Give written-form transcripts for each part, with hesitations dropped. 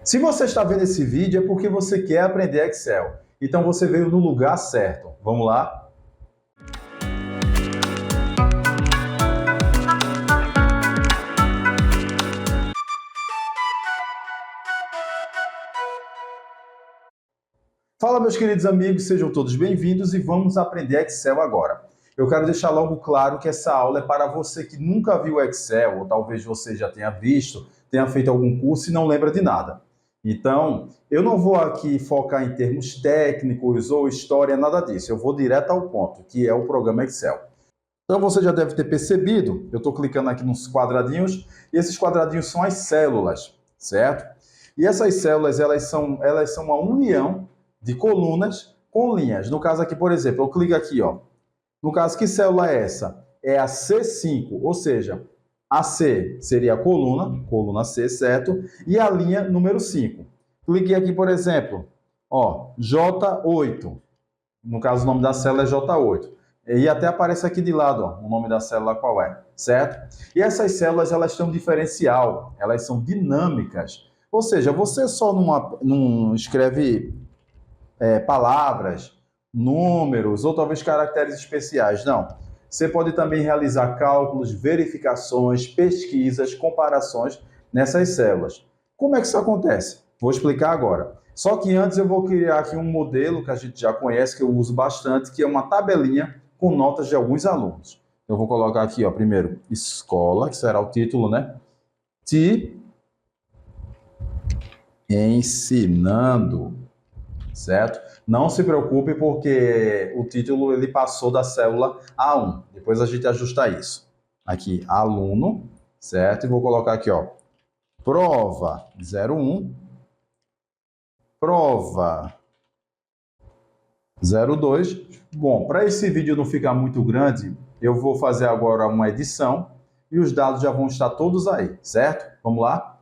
Se você está vendo esse vídeo é porque você quer aprender Excel. Então você veio no lugar certo. Vamos lá? Fala, meus queridos amigos, sejam todos bem-vindos e vamos aprender Excel agora. Eu quero deixar logo claro que essa aula é para você que nunca viu Excel, ou talvez você já tenha visto, tenha feito algum curso e não lembra de nada. Então, eu não vou aqui focar em termos técnicos ou história, nada disso. Eu vou direto ao ponto, que é o programa Excel. Então, você já deve ter percebido, eu estou clicando aqui nos quadradinhos, e esses quadradinhos são as células, certo? E essas células, elas são uma união de colunas com linhas. No caso aqui, por exemplo, eu clico aqui, ó. No caso, que célula é essa? É a C5, ou seja, a C seria a coluna C, certo? E a linha número 5. Cliquei aqui, por exemplo, ó, J8. No caso, o nome da célula é J8. E até aparece aqui de lado, ó, o nome da célula qual é, certo? E essas células, elas têm um diferencial, elas são dinâmicas. Ou seja, você só não escreve palavras, números ou talvez caracteres especiais. Não. Você pode também realizar cálculos, verificações, pesquisas, comparações nessas células. Como é que isso acontece? Vou explicar agora. Só que antes eu vou criar aqui um modelo que a gente já conhece, que eu uso bastante, que é uma tabelinha com notas de alguns alunos. Eu vou colocar aqui, ó, primeiro, escola, que será o título, né? Te ensinando, certo? Não se preocupe porque o título ele passou da célula A1. Depois a gente ajusta isso. Aqui, aluno, certo? E vou colocar aqui, ó, prova 01, prova 02. Bom, para esse vídeo não ficar muito grande, eu vou fazer agora uma edição e os dados já vão estar todos aí, certo? Vamos lá?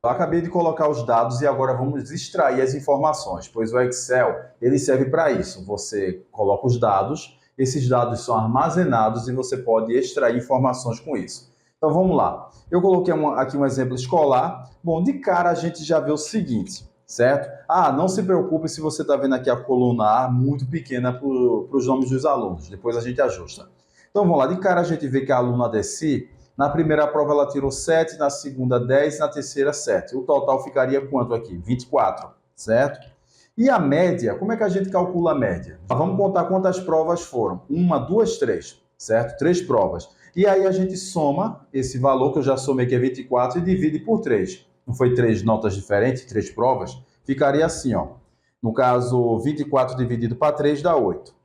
Eu acabei de colocar os dados e agora vamos extrair as informações, pois o Excel ele serve para isso. Você coloca os dados, esses dados são armazenados e você pode extrair informações com isso. Então vamos lá. Eu coloquei aqui um exemplo escolar. Bom, de cara a gente já vê o seguinte, certo? Ah, não se preocupe se você está vendo aqui a coluna A muito pequena para os nomes dos alunos. Depois a gente ajusta. Então vamos lá. De cara a gente vê que a aluna Desi, na primeira prova ela tirou 7, na segunda 10, na terceira 7. O total ficaria quanto aqui? 24, certo? E a média, como é que a gente calcula a média? Vamos contar quantas provas foram. 1, 2, 3, certo? 3 provas. E aí a gente soma esse valor que eu já somei que é 24 e divide por 3. Não foi 3 notas diferentes, 3 provas? Ficaria assim, ó. No caso, 24 dividido para 3 dá 8.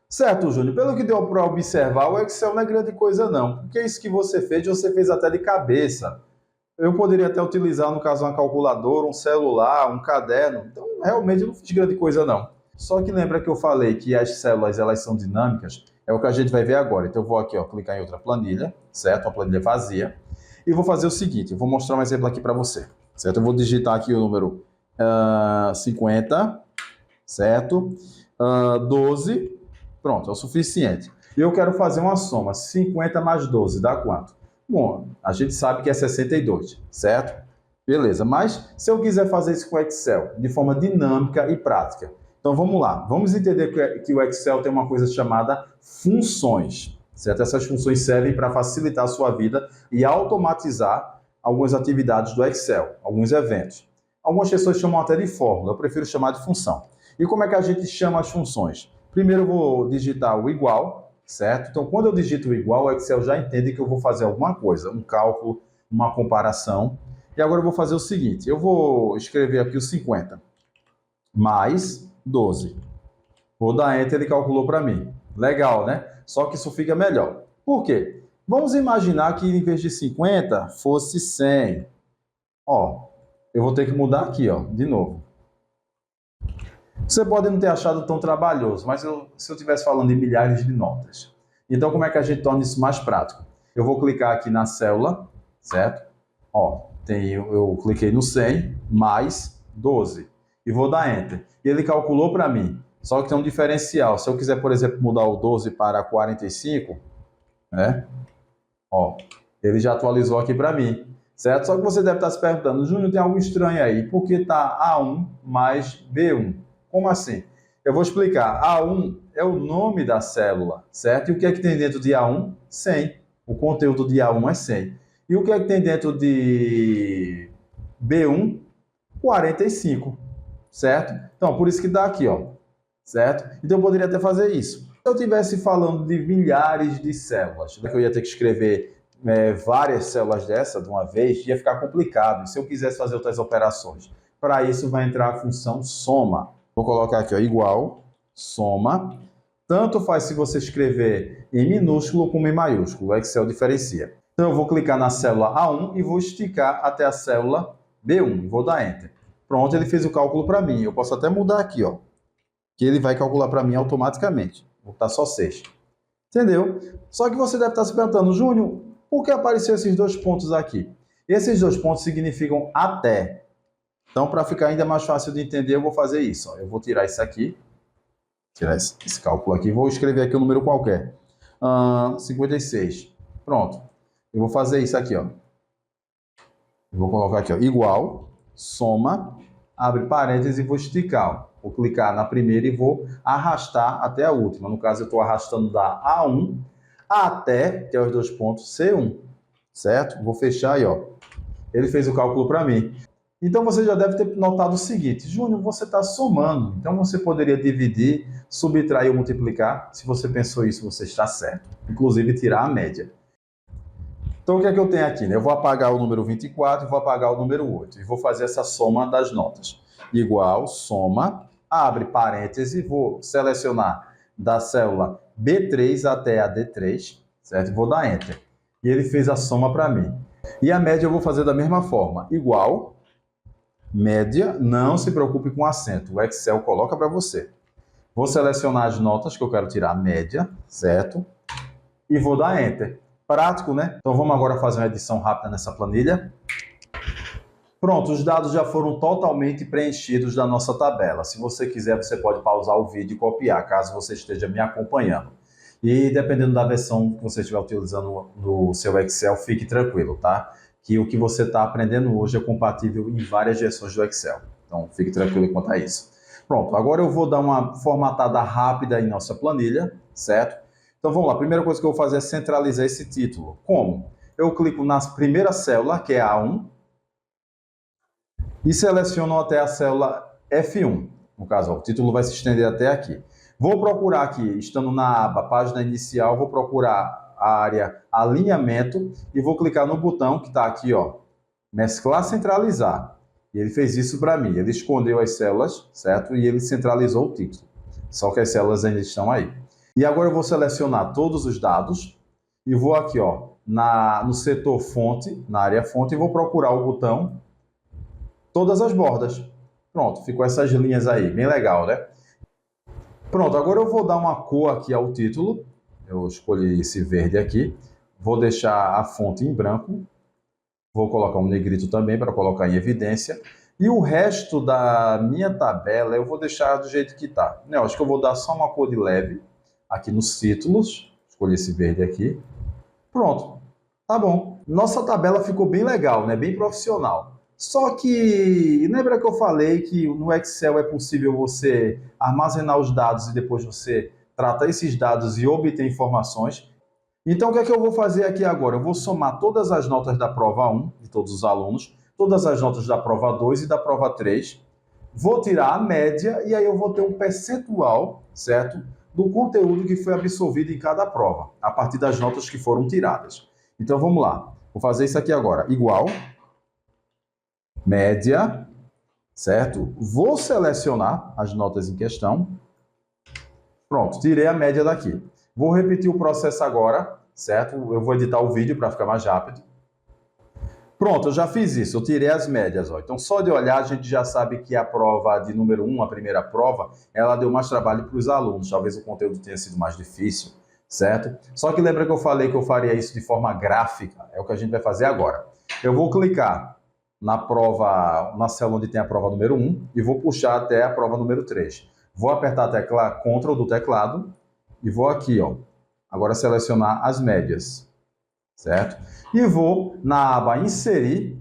Certo, Júnior. Pelo que deu para observar, o Excel não é grande coisa, não. Porque isso que você fez até de cabeça. Eu poderia até utilizar, no caso, uma calculadora, um celular, um caderno. Então, realmente, eu não fiz grande coisa, não. Só que lembra que eu falei que as células, elas são dinâmicas? É o que a gente vai ver agora. Então, eu vou aqui, ó, clicar em outra planilha, certo? Uma planilha vazia. E vou fazer o seguinte, eu vou mostrar um exemplo aqui para você, certo? Eu vou digitar aqui o número 50, certo? 12... Pronto, é o suficiente. E eu quero fazer uma soma. 50 mais 12 dá quanto? Bom, a gente sabe que é 62, certo? Beleza, mas se eu quiser fazer isso com o Excel de forma dinâmica e prática, então vamos lá. Vamos entender que o Excel tem uma coisa chamada funções, certo? Essas funções servem para facilitar a sua vida e automatizar algumas atividades do Excel, alguns eventos. Algumas pessoas chamam até de fórmula, eu prefiro chamar de função. E como é que a gente chama as funções? Primeiro eu vou digitar o igual, certo? Então, quando eu digito o igual, o Excel já entende que eu vou fazer alguma coisa, um cálculo, uma comparação. E agora eu vou fazer o seguinte, eu vou escrever aqui o 50 mais 12. Vou dar Enter, ele calculou para mim. Legal, né? Só que isso fica melhor. Por quê? Vamos imaginar que em vez de 50 fosse 100. Ó, eu vou ter que mudar aqui, ó, de novo. Você pode não ter achado tão trabalhoso, mas se eu estivesse falando de milhares de notas. Então, como é que a gente torna isso mais prático? Eu vou clicar aqui na célula, certo? Ó, eu cliquei no 100 mais 12 e vou dar Enter. E ele calculou para mim. Só que tem um diferencial. Se eu quiser, por exemplo, mudar o 12 para 45, né? Ó, ele já atualizou aqui para mim. certo? Só que você deve estar se perguntando, Júnior, tem algo estranho aí, por que está A1 mais B1? Como assim? Eu vou explicar. A1 é o nome da célula, certo? E o que é que tem dentro de A1? 100. O conteúdo de A1 é 100. E o que é que tem dentro de B1? 45, certo? Então, por isso que dá aqui, ó, certo? Então, eu poderia até fazer isso. Se eu estivesse falando de milhares de células, que eu ia ter que escrever várias células dessa de uma vez, ia ficar complicado. E se eu quisesse fazer outras operações? Para isso, vai entrar a função soma. Vou colocar aqui, ó, igual, soma. Tanto faz se você escrever em minúsculo como em maiúsculo. O Excel diferencia. Então, eu vou clicar na célula A1 e vou esticar até a célula B1. Vou dar Enter. Pronto, ele fez o cálculo para mim. Eu posso até mudar aqui, ó, que ele vai calcular para mim automaticamente. Vou botar só 6. Entendeu? Só que você deve estar se perguntando, Júnior, por que apareceram esses dois pontos aqui? Esses dois pontos significam até. Então, para ficar ainda mais fácil de entender, eu vou fazer isso. Ó. Eu vou tirar isso aqui, tirar esse cálculo aqui, vou escrever aqui um número qualquer. 56. Pronto. Eu vou fazer isso aqui, ó. Eu vou colocar aqui, ó, igual, soma, abre parênteses e vou esticar. Ó. Vou clicar na primeira e vou arrastar até a última. No caso, eu estou arrastando da A1 até, que é os dois pontos, C1. Certo? Vou fechar aí, ó. Ele fez o cálculo para mim. Então, você já deve ter notado o seguinte. Júnior, você está somando. Então, você poderia dividir, subtrair ou multiplicar. Se você pensou isso, você está certo. Inclusive, tirar a média. Então, o que é que eu tenho aqui? Eu vou apagar o número 24 e vou apagar o número 8. E vou fazer essa soma das notas. Igual, soma, abre parêntese, vou selecionar da célula B3 até a D3, certo? Vou dar Enter. E ele fez a soma para mim. E a média eu vou fazer da mesma forma. Igual, média, não se preocupe com acento. O Excel coloca para você. Vou selecionar as notas que eu quero tirar a média, certo? E vou dar Enter. Prático, né? Então vamos agora fazer uma edição rápida nessa planilha. Pronto, os dados já foram totalmente preenchidos da nossa tabela. Se você quiser, você pode pausar o vídeo e copiar, caso você esteja me acompanhando. E dependendo da versão que você estiver utilizando no seu Excel, fique tranquilo, tá? Que o que você está aprendendo hoje é compatível em várias versões do Excel. Então, fique tranquilo quanto a isso. Pronto, agora eu vou dar uma formatada rápida em nossa planilha, certo? Então vamos lá, a primeira coisa que eu vou fazer é centralizar esse título. Como? Eu clico na primeira célula, que é a A1, e seleciono até a célula F1. No caso, ó, o título vai se estender até aqui. Vou procurar aqui, estando na aba Página Inicial, vou procurar a área Alinhamento e vou clicar no botão que está aqui, ó, Mesclar, Centralizar. E ele fez isso para mim. Ele escondeu as células, certo? E ele centralizou o título. Só que as células ainda estão aí. E agora eu vou selecionar todos os dados e vou aqui, ó, no setor fonte, na área fonte, e vou procurar o botão Todas as bordas. Pronto, ficou essas linhas aí, bem legal, né? Pronto, agora eu vou dar uma cor aqui ao título. Eu escolhi esse verde aqui. Vou deixar a fonte em branco. Vou colocar um negrito também para colocar em evidência. E o resto da minha tabela eu vou deixar do jeito que está. Eu acho que eu vou dar só uma cor de leve aqui nos títulos. Escolhi esse verde aqui. Pronto, tá bom. Nossa tabela ficou bem legal, né? Bem profissional. Só que, lembra que eu falei que no Excel é possível você armazenar os dados e depois você trata esses dados e obter informações? Então, o que é que eu vou fazer aqui agora? Eu vou somar todas as notas da prova 1, de todos os alunos, todas as notas da prova 2 e da prova 3, vou tirar a média e aí eu vou ter um percentual, certo? Do conteúdo que foi absorvido em cada prova, a partir das notas que foram tiradas. Então, vamos lá. Vou fazer isso aqui agora. Igual, média, certo? Vou selecionar as notas em questão. Pronto, tirei a média daqui. Vou repetir o processo agora, certo? Eu vou editar o vídeo para ficar mais rápido. Pronto, eu já fiz isso, eu tirei as médias. Ó. Então, só de olhar, a gente já sabe que a prova de número 1, a primeira prova, ela deu mais trabalho para os alunos. Talvez o conteúdo tenha sido mais difícil, certo? Só que lembra que eu falei que eu faria isso de forma gráfica? É o que a gente vai fazer agora. Eu vou clicar na prova, na célula onde tem a prova número 1 e vou puxar até a prova número 3. Vou apertar a tecla Ctrl do teclado e vou aqui, ó, agora selecionar as médias, certo? E vou na aba Inserir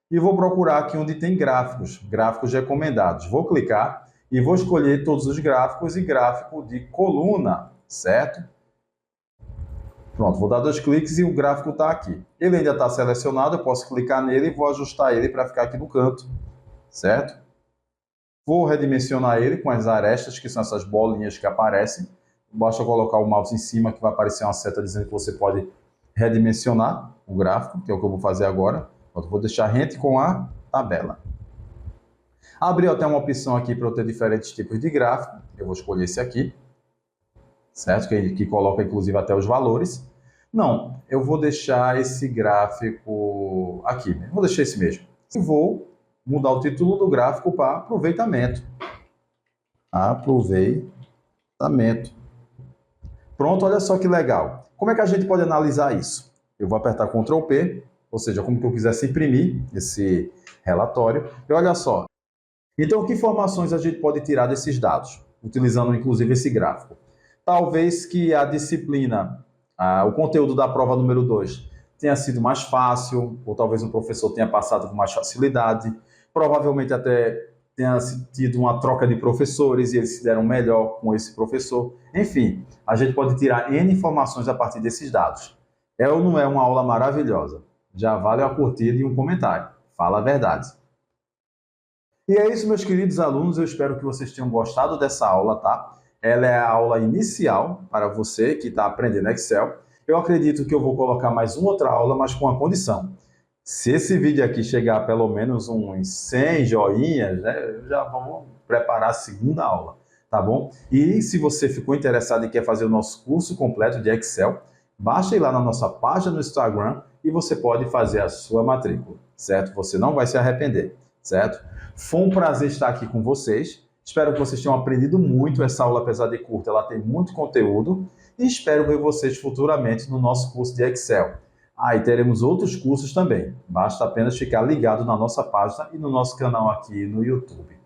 e vou procurar aqui onde tem gráficos, gráficos recomendados. Vou clicar e vou escolher todos os gráficos e gráfico de coluna, certo? Pronto, vou dar 2 cliques e o gráfico está aqui. Ele ainda está selecionado, eu posso clicar nele e vou ajustar ele para ficar aqui no canto, certo? Vou redimensionar ele com as arestas, que são essas bolinhas que aparecem. Basta colocar o mouse em cima que vai aparecer uma seta dizendo que você pode redimensionar o gráfico, que é o que eu vou fazer agora. Eu vou deixar rente com a tabela. Abriu até uma opção aqui para eu ter diferentes tipos de gráfico. Eu vou escolher esse aqui, certo? Que coloca inclusive até os valores. Não, eu vou deixar esse gráfico aqui. Vou deixar esse mesmo. E vou mudar o título do gráfico para aproveitamento. Aproveitamento. Pronto, olha só que legal. Como é que a gente pode analisar isso? Eu vou apertar Ctrl P, ou seja, como que eu quisesse imprimir esse relatório. E olha só. Então, que informações a gente pode tirar desses dados? Utilizando inclusive esse gráfico. Talvez que a disciplina, o conteúdo da prova número 2 tenha sido mais fácil, ou talvez o professor tenha passado com mais facilidade. Provavelmente até tenha tido uma troca de professores e eles se deram melhor com esse professor. Enfim, a gente pode tirar N informações a partir desses dados. É ou não é uma aula maravilhosa? Já vale a curtida e um comentário. Fala a verdade. E é isso, meus queridos alunos. Eu espero que vocês tenham gostado dessa aula, tá? Ela é a aula inicial para você que está aprendendo Excel. Eu acredito que eu vou colocar mais uma outra aula, mas com a condição. Se esse vídeo aqui chegar a pelo menos uns 100 joinhas, né, já vamos preparar a segunda aula, tá bom? E se você ficou interessado e quer fazer o nosso curso completo de Excel, basta ir lá na nossa página no Instagram e você pode fazer a sua matrícula, certo? Você não vai se arrepender, certo? Foi um prazer estar aqui com vocês. Espero que vocês tenham aprendido muito. Essa aula, apesar de curta, ela tem muito conteúdo. E espero ver vocês futuramente no nosso curso de Excel. E teremos outros cursos também. Basta apenas ficar ligado na nossa página e no nosso canal aqui no YouTube.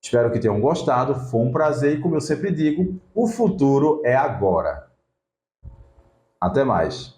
Espero que tenham gostado. Foi um prazer e, como eu sempre digo, o futuro é agora. Até mais.